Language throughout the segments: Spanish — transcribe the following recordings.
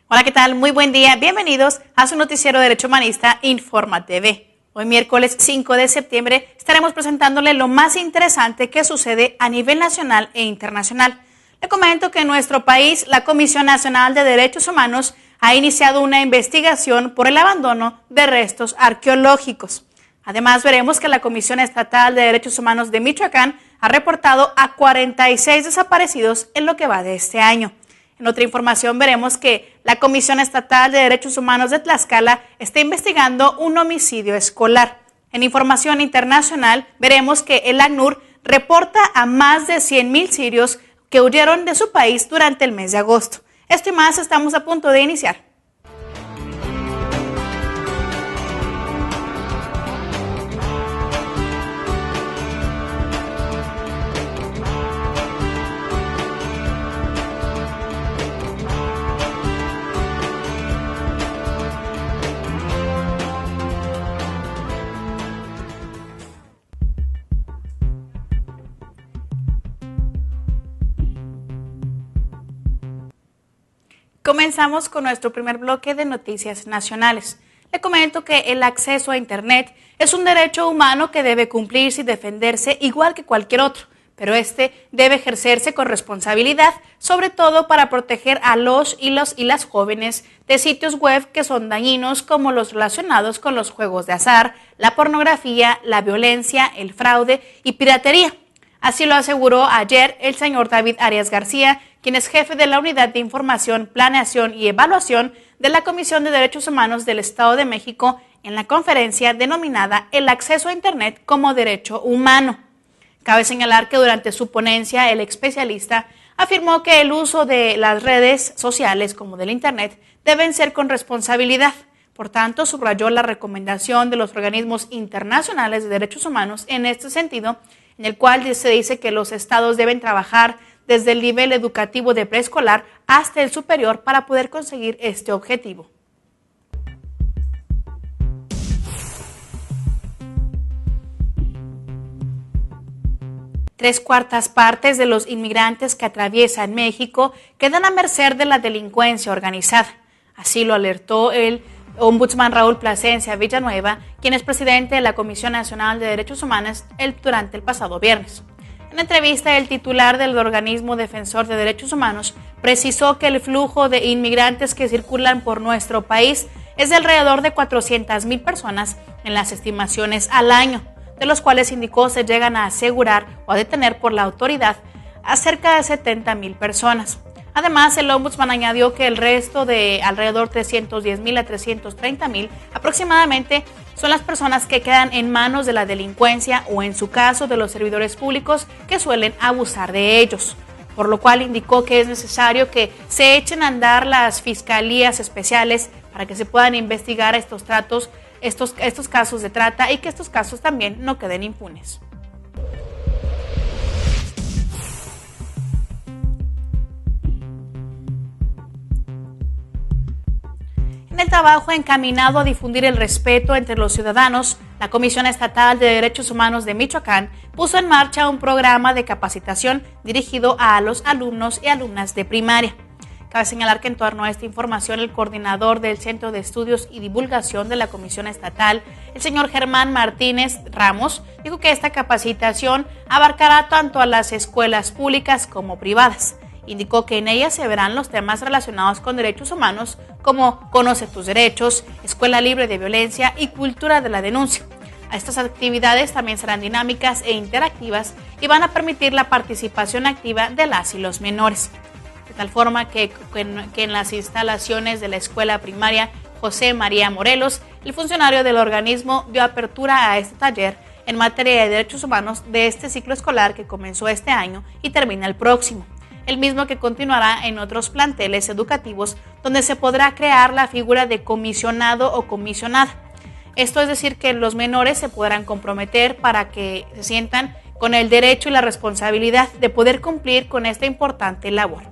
Hola, ¿qué tal? Muy buen día. Bienvenidos a su noticiero Derecho Humanista Informa TV. Hoy miércoles 5 de septiembre estaremos presentándole lo más interesante que sucede a nivel nacional e internacional. Le comento que en nuestro país la Comisión Nacional de Derechos Humanos ha iniciado una investigación por el abandono de restos arqueológicos. Además, veremos que la Comisión Estatal de Derechos Humanos de Michoacán ha reportado a 46 desaparecidos en lo que va de este año. En otra información veremos que la Comisión Estatal de Derechos Humanos de Tlaxcala está investigando un homicidio escolar. En información internacional veremos que el ACNUR reporta a más de 100,000 sirios que huyeron de su país durante el mes de agosto. Esto y más estamos a punto de iniciar. Comenzamos con nuestro primer bloque de noticias nacionales. Le comento que el acceso a Internet es un derecho humano que debe cumplirse y defenderse igual que cualquier otro, pero este debe ejercerse con responsabilidad, sobre todo para proteger a los y las jóvenes de sitios web que son dañinos, como los relacionados con los juegos de azar, la pornografía, la violencia, el fraude y piratería. Así lo aseguró ayer el señor David Arias García, quien es jefe de la Unidad de Información, Planeación y Evaluación de la Comisión de Derechos Humanos del Estado de México en la conferencia denominada El acceso a Internet como derecho humano. Cabe señalar que durante su ponencia el especialista afirmó que el uso de las redes sociales como del Internet deben ser con responsabilidad. Por tanto, subrayó la recomendación de los organismos internacionales de derechos humanos en este sentido, en el cual se dice que los estados deben trabajar desde el nivel educativo de preescolar hasta el superior para poder conseguir este objetivo. Tres cuartas partes de los inmigrantes que atraviesan México quedan a merced de la delincuencia organizada. Así lo alertó el ombudsman Raúl Plasencia Villanueva, quien es presidente de la Comisión Nacional de Derechos Humanos durante el pasado viernes. En una entrevista, el titular del organismo defensor de derechos humanos precisó que el flujo de inmigrantes que circulan por nuestro país es de alrededor de 400,000 personas en las estimaciones al año, de los cuales indicó se llegan a asegurar o a detener por la autoridad a cerca de 70,000 personas. Además, el ombudsman añadió que el resto de alrededor 310,000 a 330,000 aproximadamente son las personas que quedan en manos de la delincuencia o, en su caso, de los servidores públicos que suelen abusar de ellos. Por lo cual indicó que es necesario que se echen a andar las fiscalías especiales para que se puedan investigar estos casos de trata y que estos casos también no queden impunes. En el trabajo encaminado a difundir el respeto entre los ciudadanos, la Comisión Estatal de Derechos Humanos de Michoacán puso en marcha un programa de capacitación dirigido a los alumnos y alumnas de primaria. Cabe señalar que en torno a esta información, el coordinador del Centro de Estudios y Divulgación de la Comisión Estatal, el señor Germán Martínez Ramos, dijo que esta capacitación abarcará tanto a las escuelas públicas como privadas. Indicó que en ella se verán los temas relacionados con derechos humanos como Conoce tus derechos, Escuela libre de violencia y Cultura de la denuncia. Estas actividades también serán dinámicas e interactivas y van a permitir la participación activa de las y los menores. De tal forma que en las instalaciones de la escuela primaria José María Morelos, el funcionario del organismo dio apertura a este taller en materia de derechos humanos de este ciclo escolar que comenzó este año y termina el próximo. El mismo que continuará en otros planteles educativos donde se podrá crear la figura de comisionado o comisionada. Esto es decir, que los menores se podrán comprometer para que se sientan con el derecho y la responsabilidad de poder cumplir con esta importante labor.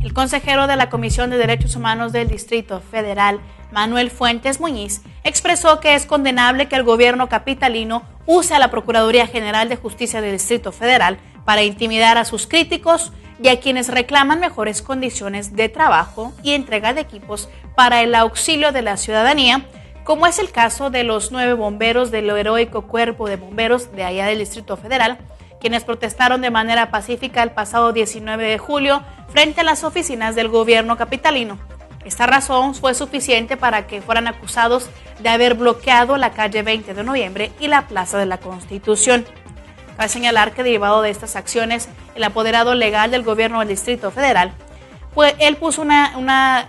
El consejero de la Comisión de Derechos Humanos del Distrito Federal, Manuel Fuentes Muñiz, expresó que es condenable que el gobierno capitalino use a la Procuraduría General de Justicia del Distrito Federal para intimidar a sus críticos y a quienes reclaman mejores condiciones de trabajo y entrega de equipos para el auxilio de la ciudadanía, como es el caso de los 9 bomberos del heroico Cuerpo de Bomberos de allá del Distrito Federal, quienes protestaron de manera pacífica el pasado 19 de julio frente a las oficinas del gobierno capitalino. Esta razón fue suficiente para que fueran acusados de haber bloqueado la calle 20 de noviembre y la Plaza de la Constitución. Cabe señalar que derivado de estas acciones, el apoderado legal del gobierno del Distrito Federal, pues él puso la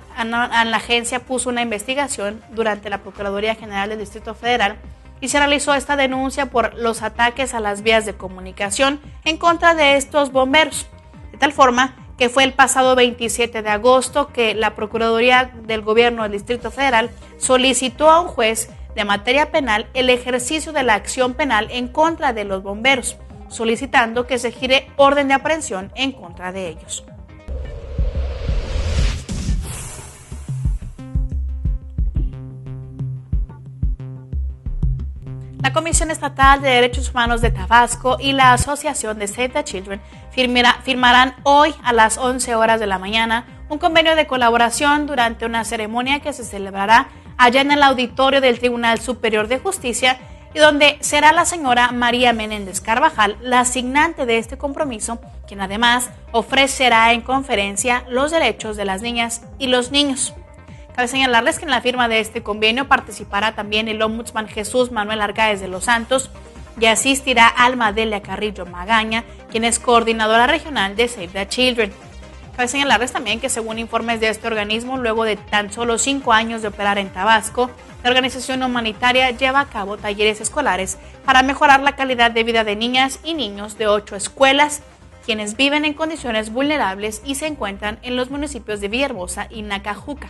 agencia puso una investigación durante la Procuraduría General del Distrito Federal y se realizó esta denuncia por los ataques a las vías de comunicación en contra de estos bomberos, de tal forma que fue el pasado 27 de agosto que la Procuraduría del Gobierno del Distrito Federal solicitó a un juez de materia penal el ejercicio de la acción penal en contra de los bomberos, solicitando que se gire orden de aprehensión en contra de ellos. La Comisión Estatal de Derechos Humanos de Tabasco y la Asociación de Save the Children firmarán hoy a las 11 horas de la mañana un convenio de colaboración durante una ceremonia que se celebrará allá en el auditorio del Tribunal Superior de Justicia y donde será la señora María Menéndez Carvajal la asignante de este compromiso, quien además ofrecerá en conferencia los derechos de las niñas y los niños. Cabe señalarles que en la firma de este convenio participará también el ombudsman Jesús Manuel Argáez de los Santos y asistirá Alma Delia Carrillo Magaña, quien es coordinadora regional de Save the Children. Cabe señalarles también que según informes de este organismo, luego de tan solo 5 años de operar en Tabasco, la organización humanitaria lleva a cabo talleres escolares para mejorar la calidad de vida de niñas y niños de 8 escuelas, quienes viven en condiciones vulnerables y se encuentran en los municipios de Villahermosa y Nacajuca.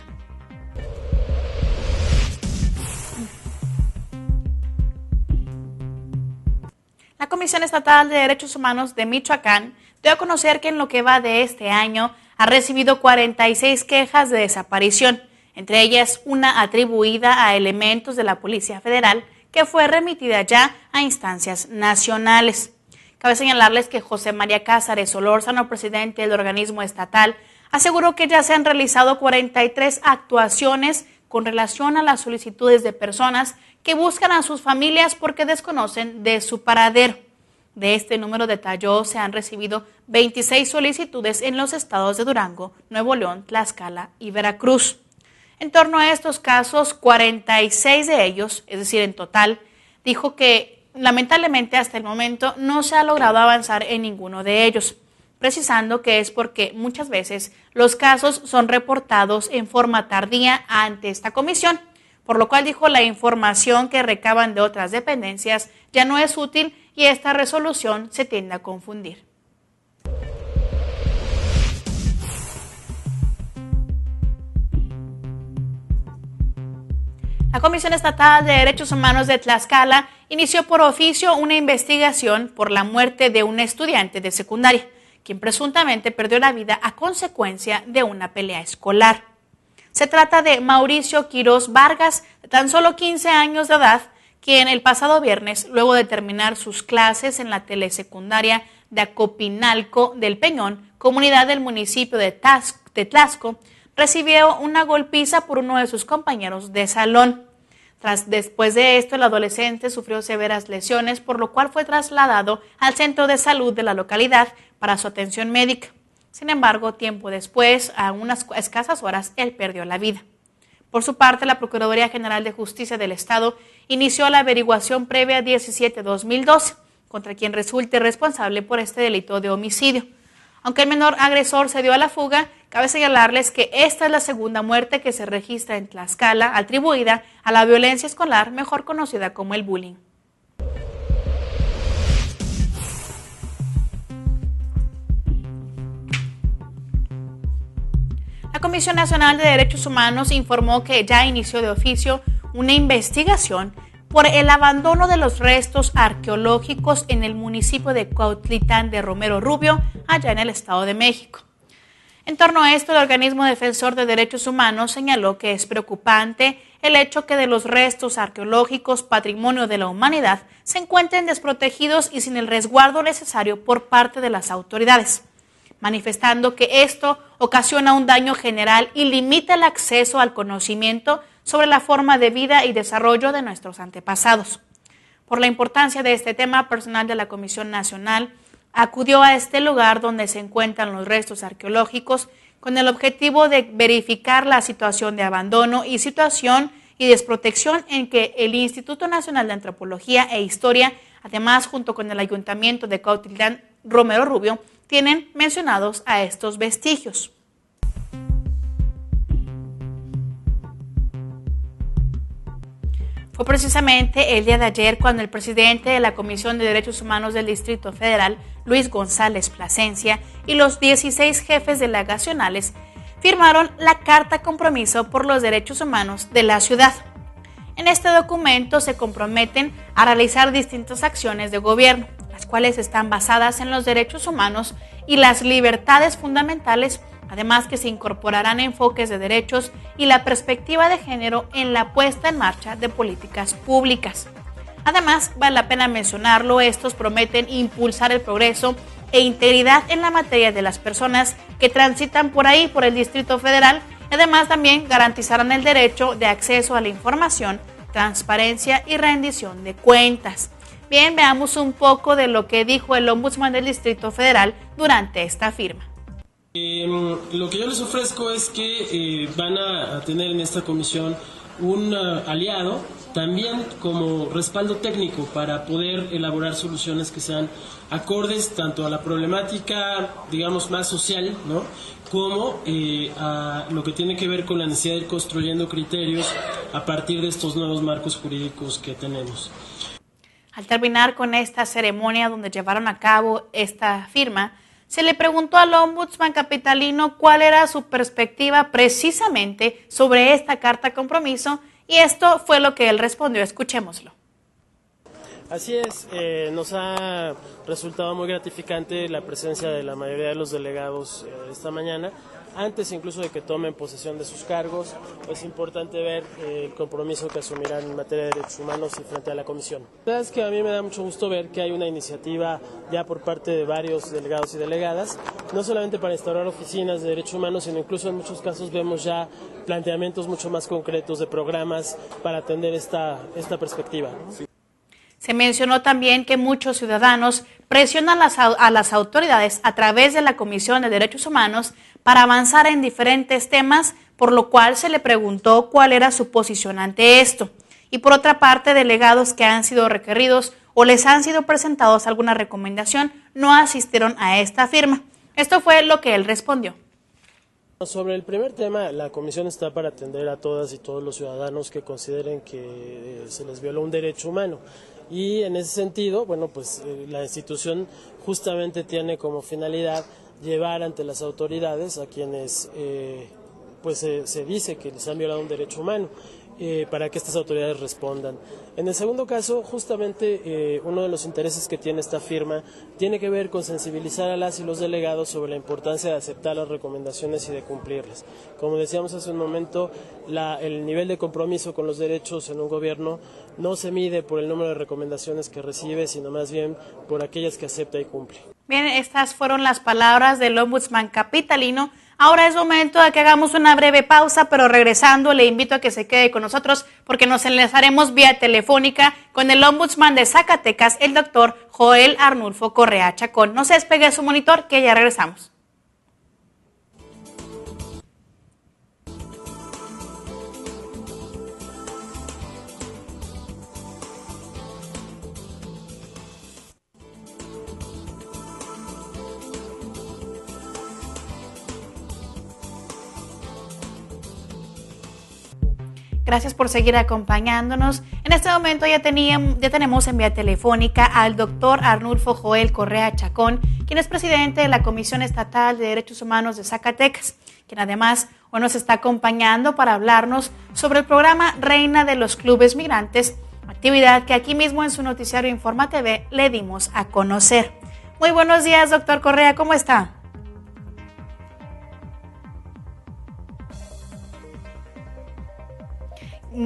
La Comisión Estatal de Derechos Humanos de Michoacán dio a conocer que en lo que va de este año ha recibido 46 quejas de desaparición, entre ellas una atribuida a elementos de la Policía Federal que fue remitida ya a instancias nacionales. Cabe señalarles que José María Cázares Solórzano, presidente del organismo estatal, aseguró que ya se han realizado 43 actuaciones con relación a las solicitudes de personas que buscan a sus familias porque desconocen de su paradero. De este número, detalló, se han recibido 26 solicitudes en los estados de Durango, Nuevo León, Tlaxcala y Veracruz. En torno a estos casos, 46 de ellos, es decir, en total, dijo que lamentablemente hasta el momento no se ha logrado avanzar en ninguno de ellos, precisando que es porque muchas veces los casos son reportados en forma tardía ante esta comisión, por lo cual dijo la información que recaban de otras dependencias ya no es útil y esta resolución se tiende a confundir. La Comisión Estatal de Derechos Humanos de Tlaxcala inició por oficio una investigación por la muerte de un estudiante de secundaria, quien presuntamente perdió la vida a consecuencia de una pelea escolar. Se trata de Mauricio Quirós Vargas, de tan solo 15 años de edad, quien el pasado viernes, luego de terminar sus clases en la telesecundaria de Acopinalco del Peñón, comunidad del municipio de Tlaxco, recibió una golpiza por uno de sus compañeros de salón. Después de esto, el adolescente sufrió severas lesiones, por lo cual fue trasladado al centro de salud de la localidad para su atención médica. Sin embargo, tiempo después, a unas escasas horas, él perdió la vida. Por su parte, la Procuraduría General de Justicia del Estado inició la averiguación previa 17-2012 contra quien resulte responsable por este delito de homicidio. Aunque el menor agresor se dio a la fuga, cabe señalarles que esta es la segunda muerte que se registra en Tlaxcala atribuida a la violencia escolar, mejor conocida como el bullying. La Comisión Nacional de Derechos Humanos informó que ya inició de oficio una investigación por el abandono de los restos arqueológicos en el municipio de Cuautitlán de Romero Rubio, allá en el Estado de México. En torno a esto, el organismo defensor de derechos humanos señaló que es preocupante el hecho que de los restos arqueológicos patrimonio de la humanidad se encuentren desprotegidos y sin el resguardo necesario por parte de las autoridades, manifestando que esto ocasiona un daño general y limita el acceso al conocimiento sobre la forma de vida y desarrollo de nuestros antepasados. Por la importancia de este tema, personal de la Comisión Nacional acudió a este lugar donde se encuentran los restos arqueológicos con el objetivo de verificar la situación de abandono y situación y desprotección en que el Instituto Nacional de Antropología e Historia, además junto con el Ayuntamiento de Cuautitlán Romero Rubio, tienen mencionados a estos vestigios. Fue precisamente el día de ayer cuando el presidente de la Comisión de Derechos Humanos del Distrito Federal, Luis González Plasencia, y los 16 jefes delegacionales firmaron la Carta Compromiso por los Derechos Humanos de la ciudad. En este documento se comprometen a realizar distintas acciones de gobierno, las cuales están basadas en los derechos humanos y las libertades fundamentales, además que se incorporarán enfoques de derechos y la perspectiva de género en la puesta en marcha de políticas públicas. Además, vale la pena mencionarlo, estos prometen impulsar el progreso e integridad en la materia de las personas que transitan por ahí, por el Distrito Federal, y además también garantizarán el derecho de acceso a la información, transparencia y rendición de cuentas. Bien, veamos un poco de lo que dijo el Ombudsman del Distrito Federal durante esta firma. Lo que yo les ofrezco es que van a tener en esta comisión un aliado también como respaldo técnico para poder elaborar soluciones que sean acordes tanto a la problemática, digamos, más social, ¿no?, como a lo que tiene que ver con la necesidad de ir construyendo criterios a partir de estos nuevos marcos jurídicos que tenemos. Al terminar con esta ceremonia donde llevaron a cabo esta firma, se le preguntó al Ombudsman capitalino cuál era su perspectiva precisamente sobre esta carta compromiso, y esto fue lo que él respondió. Escuchémoslo. Así es, nos ha resultado muy gratificante la presencia de la mayoría de los delegados esta mañana. Antes incluso de que tomen posesión de sus cargos, es importante ver el compromiso que asumirán en materia de derechos humanos y frente a la Comisión. La verdad es que a mí me da mucho gusto ver que hay una iniciativa ya por parte de varios delegados y delegadas, no solamente para instaurar oficinas de derechos humanos, sino incluso en muchos casos vemos ya planteamientos mucho más concretos de programas para atender esta perspectiva, ¿no? Se mencionó también que muchos ciudadanos presionan a las autoridades a través de la Comisión de Derechos Humanos para avanzar en diferentes temas, por lo cual se le preguntó cuál era su posición ante esto. Y por otra parte, delegados que han sido requeridos o les han sido presentados alguna recomendación no asistieron a esta firma. Esto fue lo que él respondió. Sobre el primer tema, la comisión está para atender a todas y todos los ciudadanos que consideren que se les violó un derecho humano. Y en ese sentido, bueno, pues la institución justamente tiene como finalidad llevar ante las autoridades a quienes se dice que les han violado un derecho humano, para que estas autoridades respondan. En el segundo caso, justamente uno de los intereses que tiene esta firma tiene que ver con sensibilizar a las y los delegados sobre la importancia de aceptar las recomendaciones y de cumplirlas. Como decíamos hace un momento, el nivel de compromiso con los derechos en un gobierno no se mide por el número de recomendaciones que recibe, sino más bien por aquellas que acepta y cumple. Bien, estas fueron las palabras del Ombudsman capitalino. Ahora es momento de que hagamos una breve pausa, pero regresando le invito a que se quede con nosotros porque nos enlazaremos vía telefónica con el Ombudsman de Zacatecas, el doctor Joel Arnulfo Correa Chacón. No se despegue de su monitor, que ya regresamos. Gracias por seguir acompañándonos. En este momento ya tenemos en vía telefónica al doctor Arnulfo Joel Correa Chacón, quien es presidente de la Comisión Estatal de Derechos Humanos de Zacatecas, quien además hoy nos está acompañando para hablarnos sobre el programa Reina de los Clubes Migrantes, actividad que aquí mismo en su noticiario Informa TV le dimos a conocer. Muy buenos días, doctor Correa, ¿cómo está?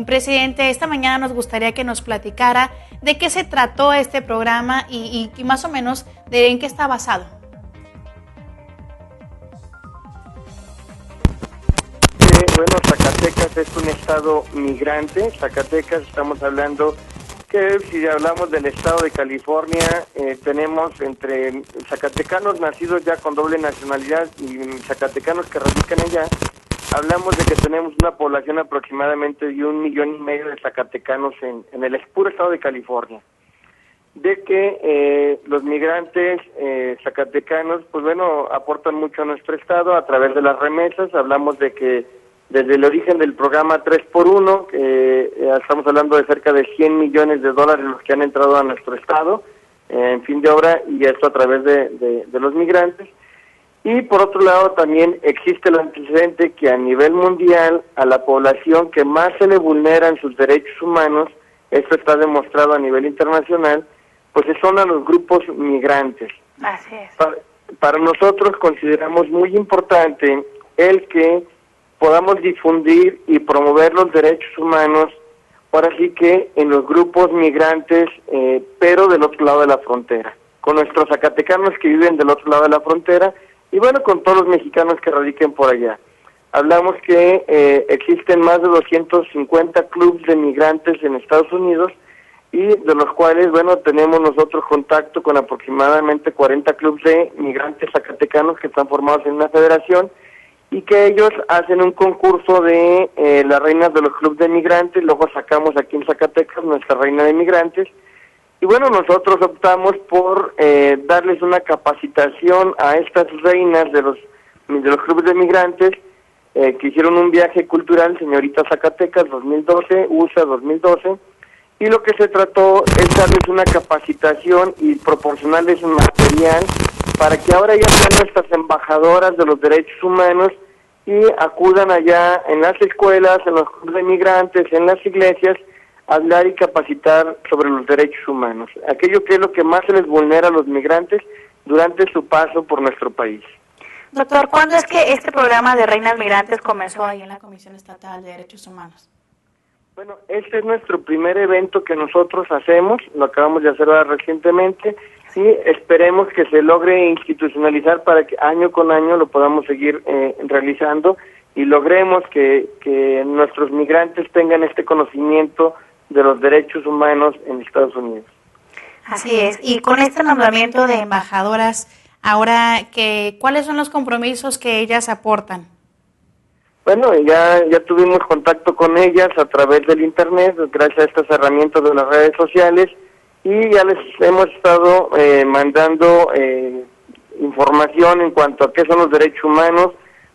Presidente, esta mañana nos gustaría que nos platicara de qué se trató este programa y más o menos de en qué está basado. Bueno, Zacatecas es un estado migrante. Zacatecas, estamos hablando que si hablamos del estado de California, tenemos entre zacatecanos nacidos ya con doble nacionalidad y zacatecanos que radican allá, hablamos de que tenemos una población aproximadamente de 1,5 millones de zacatecanos en el puro estado de California. De que los migrantes zacatecanos, pues bueno, aportan mucho a nuestro estado a través de las remesas. Hablamos de que desde el origen del programa 3x1, estamos hablando de cerca de 100 millones de dólares los que han entrado a nuestro estado en fin de obra, y esto a través de los migrantes. Y por otro lado también existe el antecedente que a nivel mundial a la población que más se le vulneran sus derechos humanos, esto está demostrado a nivel internacional, pues son a los grupos migrantes. Así es. Para nosotros consideramos muy importante el que podamos difundir y promover los derechos humanos, ahora sí que en los grupos migrantes, pero del otro lado de la frontera, con nuestros zacatecanos que viven del otro lado de la frontera, y bueno, con todos los mexicanos que radiquen por allá. Hablamos que existen más de 250 clubes de migrantes en Estados Unidos, y de los cuales, bueno, tenemos nosotros contacto con aproximadamente 40 clubes de migrantes zacatecanos que están formados en una federación, y que ellos hacen un concurso de las reinas de los clubes de migrantes. Luego sacamos aquí en Zacatecas nuestra reina de migrantes, y bueno, nosotros optamos por darles una capacitación a estas reinas de los clubes de migrantes, que hicieron un viaje cultural, Señorita Zacatecas 2012, USA 2012, y lo que se trató es darles una capacitación y proporcionarles un material para que ahora ya sean nuestras embajadoras de los derechos humanos y acudan allá en las escuelas, en los clubes de migrantes, en las iglesias, a hablar y capacitar sobre los derechos humanos, aquello que es lo que más se les vulnera a los migrantes durante su paso por nuestro país. Doctor, ¿cuándo es que este programa de Reinas Migrantes comenzó ahí en la Comisión Estatal de Derechos Humanos? Bueno, este es nuestro primer evento que nosotros hacemos, lo acabamos de hacer recientemente. Sí, esperemos que se logre institucionalizar para que año con año lo podamos seguir realizando y logremos que nuestros migrantes tengan este conocimiento de los derechos humanos en Estados Unidos. Así es. Y con este nombramiento de embajadoras, ahora, ¿cuáles son los compromisos que ellas aportan? Bueno, ya tuvimos contacto con ellas a través del internet, gracias a estas herramientas de las redes sociales, y ya les hemos estado mandando información en cuanto a qué son los derechos humanos,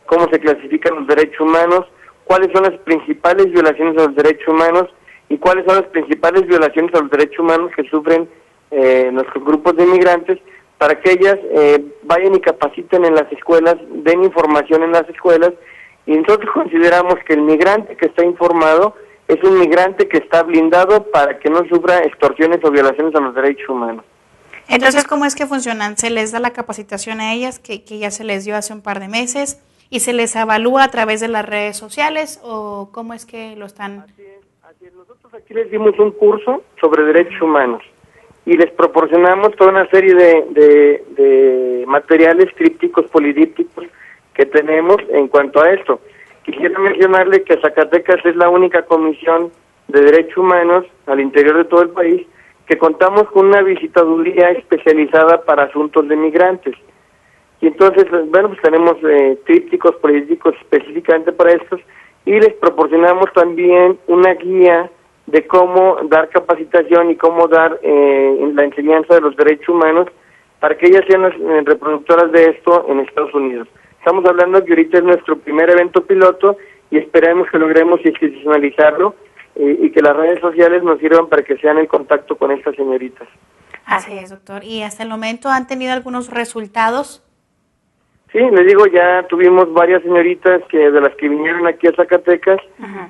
cómo se clasifican los derechos humanos, cuáles son las principales violaciones a los derechos humanos y cuáles son las principales violaciones a los derechos humanos que sufren nuestros grupos de inmigrantes, para que ellas vayan y capaciten en las escuelas, den información en las escuelas, y nosotros consideramos que el migrante que está informado es un migrante que está blindado para que no sufra extorsiones o violaciones a los derechos humanos. Entonces, ¿cómo es que funcionan? ¿Se les da la capacitación a ellas, que ya se les dio hace un par de meses, y se les evalúa a través de las redes sociales, o cómo es que lo están...? Así es. Nosotros aquí les dimos un curso sobre derechos humanos y les proporcionamos toda una serie de materiales trípticos, polidípticos que tenemos en cuanto a esto. Quisiera mencionarle que Zacatecas es la única comisión de derechos humanos al interior de todo el país que contamos con una visitaduría especializada para asuntos de migrantes. Y entonces, bueno, pues tenemos trípticos políticos específicamente para estos, y les proporcionamos también una guía de cómo dar capacitación y cómo dar la enseñanza de los derechos humanos para que ellas sean las reproductoras de esto en Estados Unidos. Estamos hablando que ahorita es nuestro primer evento piloto y esperemos que logremos institucionalizarlo y que las redes sociales nos sirvan para que sean en contacto con estas señoritas. Así es, doctor. ¿Y hasta el momento han tenido algunos resultados? Sí, les digo, ya tuvimos varias señoritas de las que vinieron aquí a Zacatecas,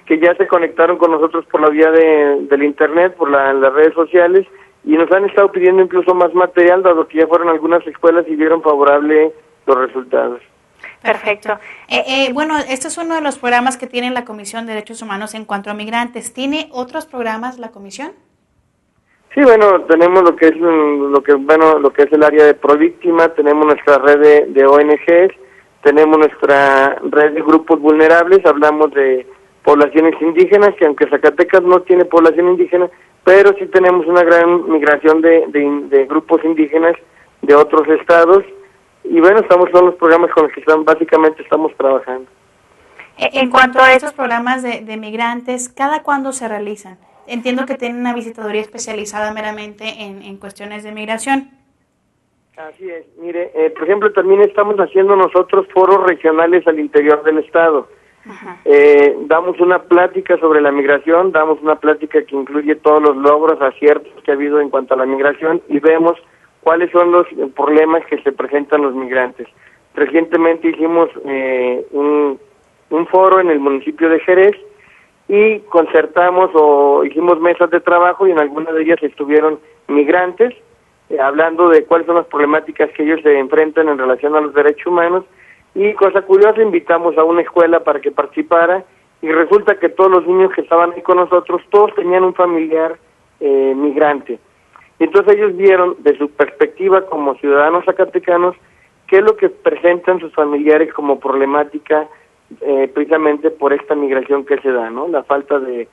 que ya se conectaron con nosotros por la vía del internet, por las redes sociales, y nos han estado pidiendo incluso más material, dado que ya fueron a algunas escuelas y vieron favorable los resultados. Perfecto. Bueno, este es uno de los programas que tiene la Comisión de Derechos Humanos en cuanto a migrantes. ¿Tiene otros programas la Comisión? Sí, bueno, tenemos lo que es el área de Províctima, tenemos nuestra red de ONGs, tenemos nuestra red de grupos vulnerables, hablamos de poblaciones indígenas, que aunque Zacatecas no tiene población indígena, pero sí tenemos una gran migración de grupos indígenas de otros estados, y bueno, son los programas con los que básicamente estamos trabajando. En cuanto a estos programas de migrantes, ¿cada cuándo se realizan? Entiendo que tienen una visitaduría especializada meramente en cuestiones de migración. Así es. Mire, por ejemplo, también estamos haciendo nosotros foros regionales al interior del estado. Damos una plática sobre la migración, damos una plática que incluye todos los logros, aciertos que ha habido en cuanto a la migración y vemos cuáles son los problemas que se presentan los migrantes. Recientemente hicimos un foro en el municipio de Jerez y concertamos o hicimos mesas de trabajo y en algunas de ellas estuvieron migrantes hablando de cuáles son las problemáticas que ellos se enfrentan en relación a los derechos humanos y, cosa curiosa, invitamos a una escuela para que participara y resulta que todos los niños que estaban ahí con nosotros, todos tenían un familiar migrante. Y entonces ellos vieron de su perspectiva como ciudadanos zacatecanos qué es lo que presentan sus familiares como problemática precisamente por esta migración que se da, ¿no? La falta de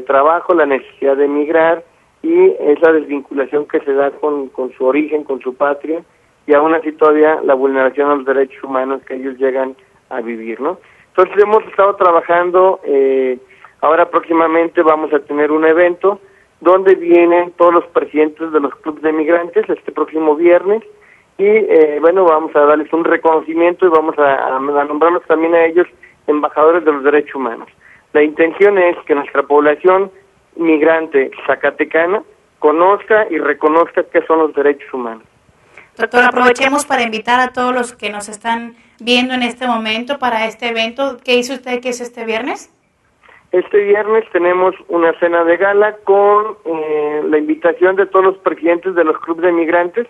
trabajo, la necesidad de emigrar y esa desvinculación que se da con su origen, con su patria, y aún así todavía la vulneración a los derechos humanos que ellos llegan a vivir, ¿no? Entonces hemos estado trabajando, ahora próximamente vamos a tener un evento donde vienen todos los presidentes de los clubes de migrantes este próximo viernes, y bueno, vamos a darles un reconocimiento y vamos a nombrarlos también a ellos embajadores de los derechos humanos. La intención es que nuestra población migrante zacatecana conozca y reconozca qué son los derechos humanos. Doctor, aprovechemos para invitar a todos los que nos están viendo en este momento para este evento. ¿Qué dice usted que es este viernes? Este viernes tenemos una cena de gala con la invitación de todos los presidentes de los clubes de migrantes.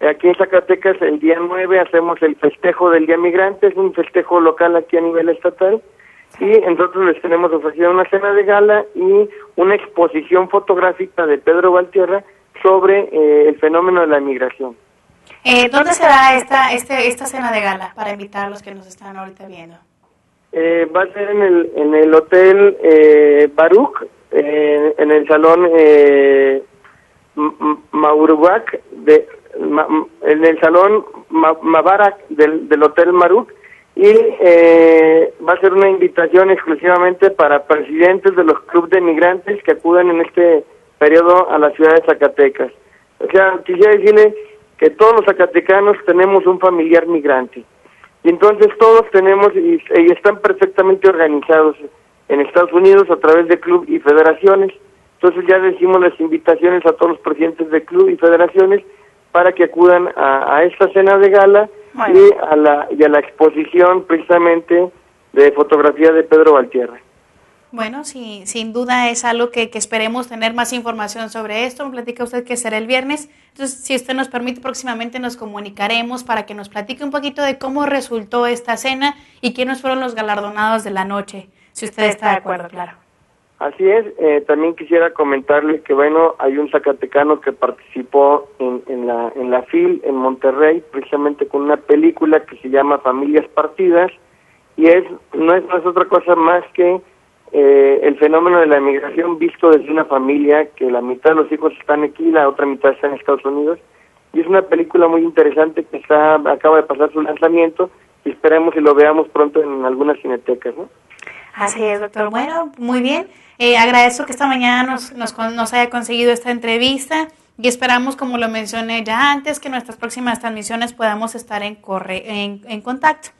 Aquí en Zacatecas el día 9 hacemos el festejo del Día Migrante, es un festejo local aquí a nivel estatal, y nosotros les tenemos ofrecido una cena de gala y una exposición fotográfica de Pedro Valtierra sobre el fenómeno de la migración. ¿Dónde será esta cena de gala para invitar a los que nos están ahorita viendo? Va a ser en el Hotel Baruch, en el Salón Maurubac en el Salón Mabarak del Hotel Maruk, y va a ser una invitación exclusivamente para presidentes de los clubes de migrantes que acudan en este periodo a la ciudad de Zacatecas. O sea, quisiera decirle que todos los zacatecanos tenemos un familiar migrante, y entonces todos tenemos y están perfectamente organizados en Estados Unidos a través de club y federaciones. Entonces ya decimos las invitaciones a todos los presidentes de club y federaciones para que acudan a esta cena de gala, bueno, y a la exposición precisamente de fotografía de Pedro Valtierra. Bueno, sí, sin duda es algo que esperemos tener más información sobre esto. Me platica usted que será el viernes. Entonces, si usted nos permite, próximamente nos comunicaremos para que nos platique un poquito de cómo resultó esta cena y quiénes fueron los galardonados de la noche, si usted está de acuerdo, claro. Así es, también quisiera comentarle que, bueno, hay un zacatecano que participó en la FIL en Monterrey, precisamente con una película que se llama Familias Partidas, y no es otra cosa más que el fenómeno de la migración visto desde una familia, que la mitad de los hijos están aquí, la otra mitad está en Estados Unidos, y es una película muy interesante que acaba de pasar su lanzamiento, y esperemos y lo veamos pronto en algunas cinetecas, ¿no? Así es, doctor. Bueno, muy bien. Agradezco que esta mañana nos haya conseguido esta entrevista y esperamos, como lo mencioné ya antes, que en nuestras próximas transmisiones podamos estar en contacto.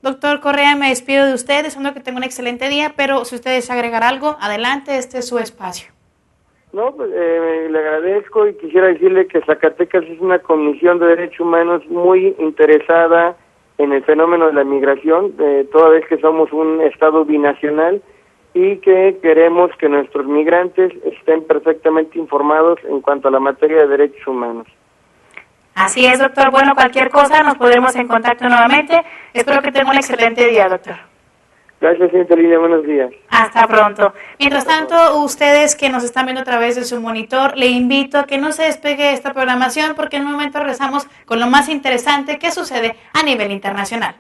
Doctor Correa, me despido de usted, deseando que tenga un excelente día, pero si usted desea agregar algo, adelante, este es su espacio. No, pues le agradezco y quisiera decirle que Zacatecas es una comisión de derechos humanos muy interesada en el fenómeno de la migración, toda vez que somos un estado binacional y que queremos que nuestros migrantes estén perfectamente informados en cuanto a la materia de derechos humanos. Así es, doctor. Bueno, cualquier cosa nos podremos en contacto nuevamente. Espero que tenga un excelente día, doctor. Gracias, señorita Lina. Buenos días. Hasta pronto. Mientras tanto, ustedes que nos están viendo a través de su monitor, le invito a que no se despegue de esta programación porque en un momento regresamos con lo más interesante que sucede a nivel internacional.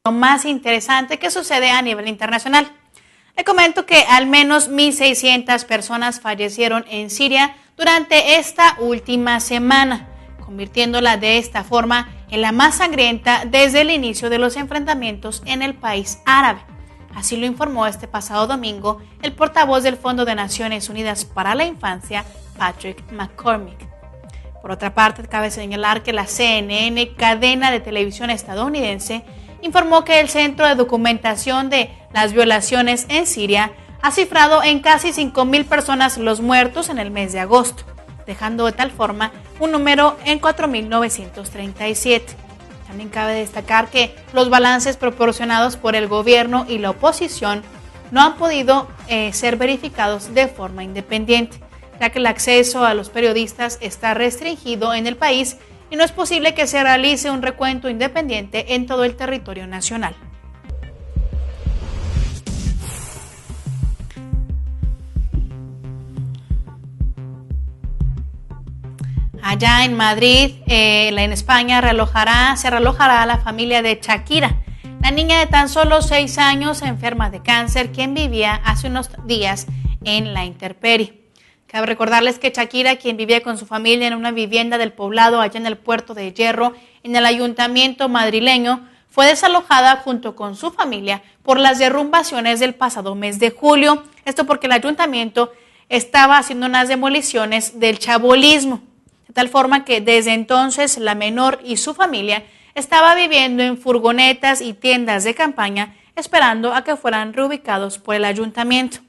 Lo más interesante que sucede a nivel internacional. Le comento que al menos 1.600 personas fallecieron en Siria durante esta última semana, convirtiéndola de esta forma en la más sangrienta desde el inicio de los enfrentamientos en el país árabe. Así lo informó este pasado domingo el portavoz del Fondo de Naciones Unidas para la Infancia, Patrick McCormick. Por otra parte, cabe señalar que la CNN, cadena de televisión estadounidense, informó que el Centro de Documentación de las Violaciones en Siria ha cifrado en casi 5.000 personas los muertos en el mes de agosto, dejando de tal forma un número en 4.937. También cabe destacar que los balances proporcionados por el gobierno y la oposición no han podido ser verificados de forma independiente, ya que el acceso a los periodistas está restringido en el país y no es posible que se realice un recuento independiente en todo el territorio nacional. Allá en Madrid, en España, se realojará a la familia de Shakira, la niña de tan solo 6 años enferma de cáncer, quien vivía hace unos días en la intemperie. Cabe recordarles que Shakira, quien vivía con su familia en una vivienda del poblado allá en el Puerto de Hierro, en el ayuntamiento madrileño, fue desalojada junto con su familia por las derrumbaciones del pasado mes de julio. Esto porque el ayuntamiento estaba haciendo unas demoliciones del chabolismo, de tal forma que desde entonces la menor y su familia estaba viviendo en furgonetas y tiendas de campaña esperando a que fueran reubicados por el ayuntamiento.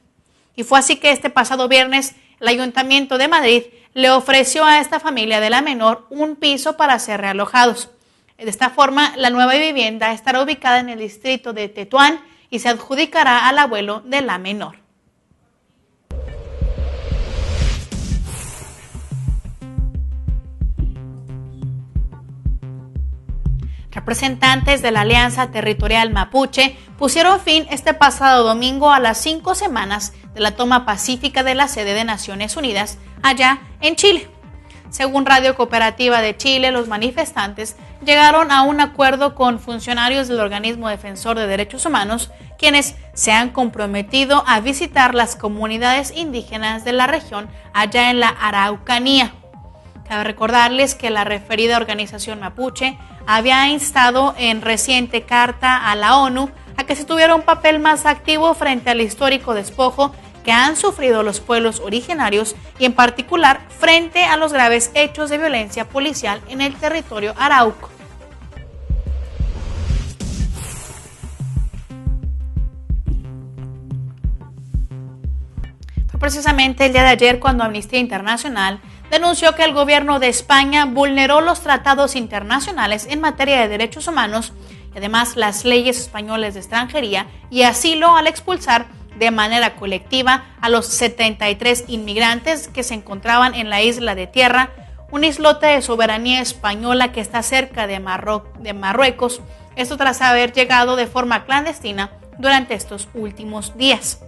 Y fue así que este pasado viernes el Ayuntamiento de Madrid le ofreció a esta familia de la menor un piso para ser realojados. De esta forma, la nueva vivienda estará ubicada en el distrito de Tetuán y se adjudicará al abuelo de la menor. Representantes de la Alianza Territorial Mapuche pusieron fin este pasado domingo a las 5 semanas de la toma pacífica de la sede de Naciones Unidas allá en Chile. Según Radio Cooperativa de Chile, los manifestantes llegaron a un acuerdo con funcionarios del organismo defensor de derechos humanos, quienes se han comprometido a visitar las comunidades indígenas de la región allá en la Araucanía. Cabe recordarles que la referida organización mapuche había instado en reciente carta a la ONU a que se tuviera un papel más activo frente al histórico despojo que han sufrido los pueblos originarios y en particular frente a los graves hechos de violencia policial en el territorio arauco. Fue precisamente el día de ayer cuando Amnistía Internacional denunció que el gobierno de España vulneró los tratados internacionales en materia de derechos humanos y además las leyes españolas de extranjería y asilo al expulsar de manera colectiva a los 73 inmigrantes que se encontraban en la isla de Tierra, un islote de soberanía española que está cerca de Marruecos, esto tras haber llegado de forma clandestina durante estos últimos días.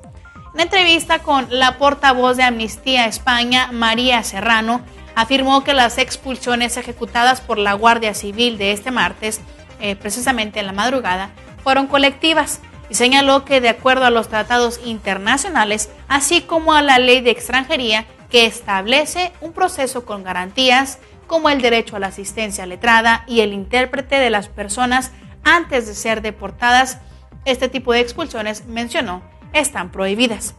En entrevista con la portavoz de Amnistía España, María Serrano, afirmó que las expulsiones ejecutadas por la Guardia Civil de este martes, precisamente en la madrugada, fueron colectivas y señaló que de acuerdo a los tratados internacionales, así como a la ley de extranjería que establece un proceso con garantías como el derecho a la asistencia letrada y el intérprete de las personas antes de ser deportadas, este tipo de expulsiones, mencionó, están prohibidas.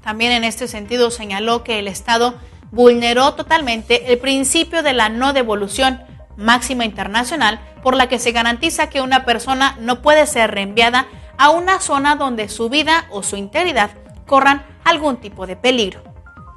También en este sentido señaló que el Estado vulneró totalmente el principio de la no devolución, máxima internacional por la que se garantiza que una persona no puede ser reenviada a una zona donde su vida o su integridad corran algún tipo de peligro.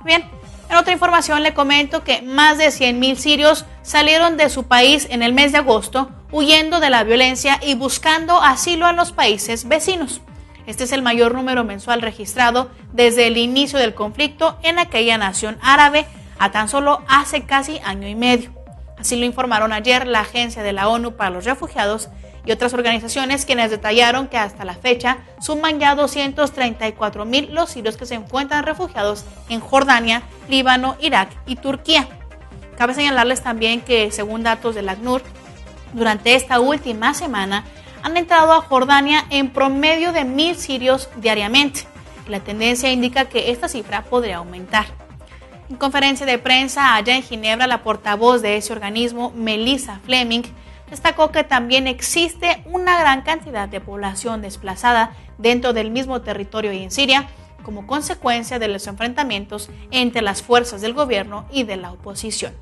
Bien, En otra información le comento que más de 100,000 sirios salieron de su país en el mes de agosto, huyendo de la violencia y buscando asilo en los países vecinos. Este es el mayor número mensual registrado desde el inicio del conflicto en aquella nación árabe a tan solo hace casi año y medio. Así lo informaron ayer la Agencia de la ONU para los Refugiados y otras organizaciones, quienes detallaron que hasta la fecha suman ya 234,000 los sirios que se encuentran refugiados en Jordania, Líbano, Irak y Turquía. Cabe señalarles también que, según datos del ACNUR, durante esta última semana han entrado a Jordania en promedio de 1,000 sirios diariamente. La tendencia indica que esta cifra podría aumentar. En conferencia de prensa allá en Ginebra, la portavoz de ese organismo, Melissa Fleming, destacó que también existe una gran cantidad de población desplazada dentro del mismo territorio y en Siria, como consecuencia de los enfrentamientos entre las fuerzas del gobierno y de la oposición.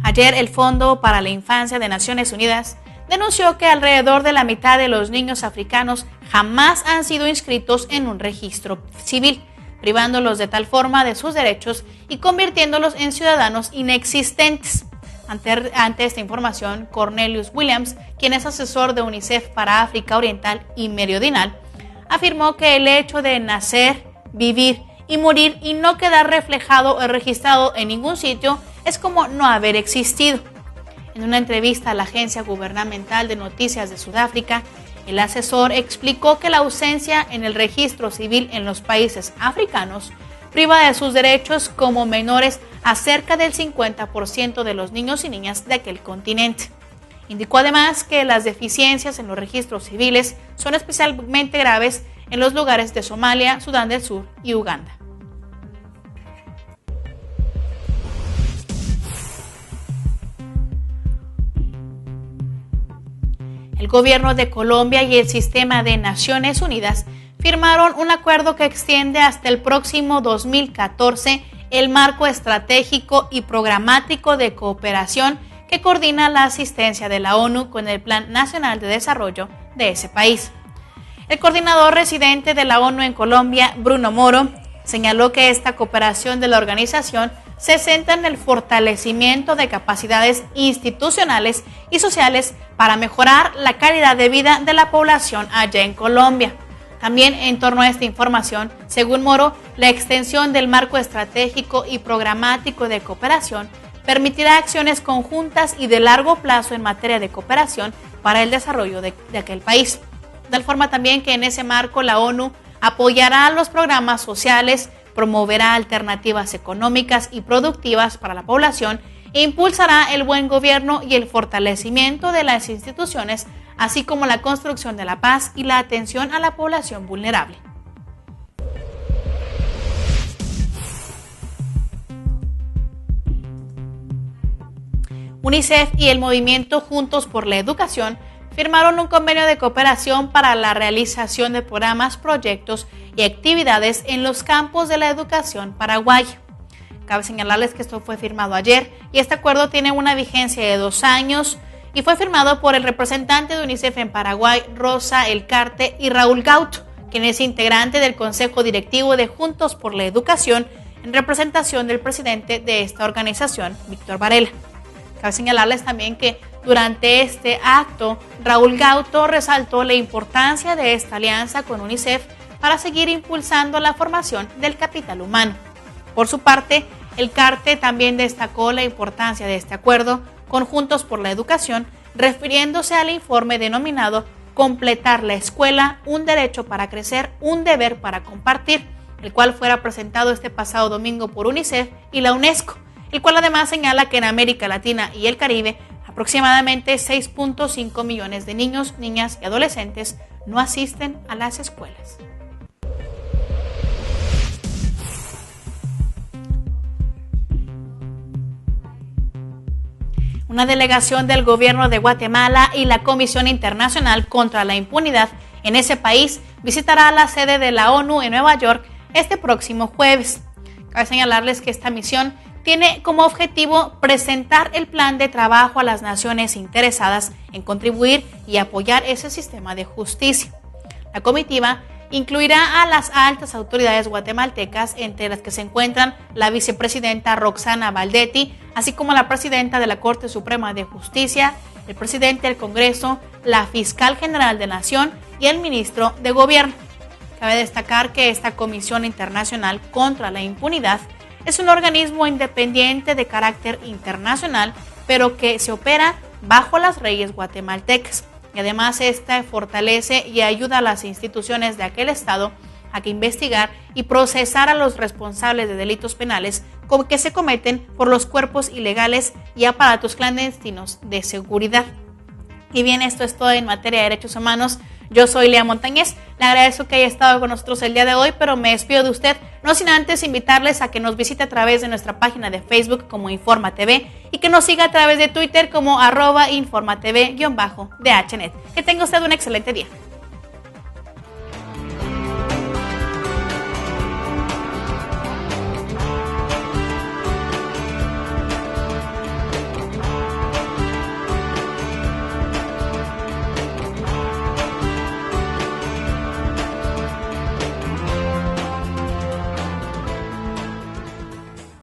Ayer, el Fondo para la Infancia de Naciones Unidas denunció que alrededor de la mitad de los niños africanos jamás han sido inscritos en un registro civil, privándolos de tal forma de sus derechos y convirtiéndolos en ciudadanos inexistentes. Ante esta información, Cornelius Williams, quien es asesor de UNICEF para África Oriental y Meridional, afirmó que el hecho de nacer, vivir y morir y no quedar reflejado o registrado en ningún sitio es como no haber existido. En una entrevista a la Agencia Gubernamental de Noticias de Sudáfrica, el asesor explicó que la ausencia en el registro civil en los países africanos priva de sus derechos como menores a cerca del 50% de los niños y niñas de aquel continente. Indicó además que las deficiencias en los registros civiles son especialmente graves en los lugares de Somalia, Sudán del Sur y Uganda. El gobierno de Colombia y el sistema de Naciones Unidas firmaron un acuerdo que extiende hasta el próximo 2014 el marco estratégico y programático de cooperación que coordina la asistencia de la ONU con el Plan Nacional de Desarrollo de ese país. El coordinador residente de la ONU en Colombia, Bruno Moro, señaló que esta cooperación de la organización se centra en el fortalecimiento de capacidades institucionales y sociales para mejorar la calidad de vida de la población allá en Colombia. También en torno a esta información, según Moro, la extensión del marco estratégico y programático de cooperación permitirá acciones conjuntas y de largo plazo en materia de cooperación para el desarrollo de aquel país. De tal forma también que en ese marco la ONU apoyará los programas sociales, promoverá alternativas económicas y productivas para la población e impulsará el buen gobierno y el fortalecimiento de las instituciones, así como la construcción de la paz y la atención a la población vulnerable. UNICEF y el movimiento Juntos por la Educación firmaron un convenio de cooperación para la realización de programas, proyectos y actividades en los campos de la educación paraguaya. Cabe señalarles que esto fue firmado ayer y este acuerdo tiene una vigencia de 2 años y fue firmado por el representante de UNICEF en Paraguay, Rosa Elcarte, y Raúl Gauto, quien es integrante del Consejo Directivo de Juntos por la Educación, en representación del presidente de esta organización, Víctor Varela. Cabe señalarles también que durante este acto, Raúl Gauto resaltó la importancia de esta alianza con UNICEF para seguir impulsando la formación del capital humano. Por su parte, Elcarte también destacó la importancia de este acuerdo con Juntos por la Educación, refiriéndose al informe denominado Completar la escuela, un derecho para crecer, un deber para compartir, el cual fuera presentado este pasado domingo por UNICEF y la UNESCO, el cual además señala que en América Latina y el Caribe aproximadamente 6.5 millones de niños, niñas y adolescentes no asisten a las escuelas. Una delegación del gobierno de Guatemala y la Comisión Internacional contra la Impunidad en ese país visitará la sede de la ONU en Nueva York este próximo jueves. Cabe señalarles que esta misión tiene como objetivo presentar el plan de trabajo a las naciones interesadas en contribuir y apoyar ese sistema de justicia. La comitiva incluirá a las altas autoridades guatemaltecas, entre las que se encuentran la vicepresidenta Roxana Valdetti, así como la presidenta de la Corte Suprema de Justicia, el presidente del Congreso, la fiscal general de la Nación y el ministro de Gobierno. Cabe destacar que esta Comisión Internacional contra la Impunidad es un organismo independiente de carácter internacional, pero que se opera bajo las leyes guatemaltecas. Y además esta fortalece y ayuda a las instituciones de aquel estado a que investigar y procesar a los responsables de delitos penales que se cometen por los cuerpos ilegales y aparatos clandestinos de seguridad. Y bien, esto es todo en materia de derechos humanos. Yo soy Lea Montañez, le agradezco que haya estado con nosotros el día de hoy, pero me despido de usted, no sin antes invitarles a que nos visite a través de nuestra página de Facebook como Informa TV y que nos siga a través de Twitter como @InformaTV_DHNet. Que tenga usted un excelente día.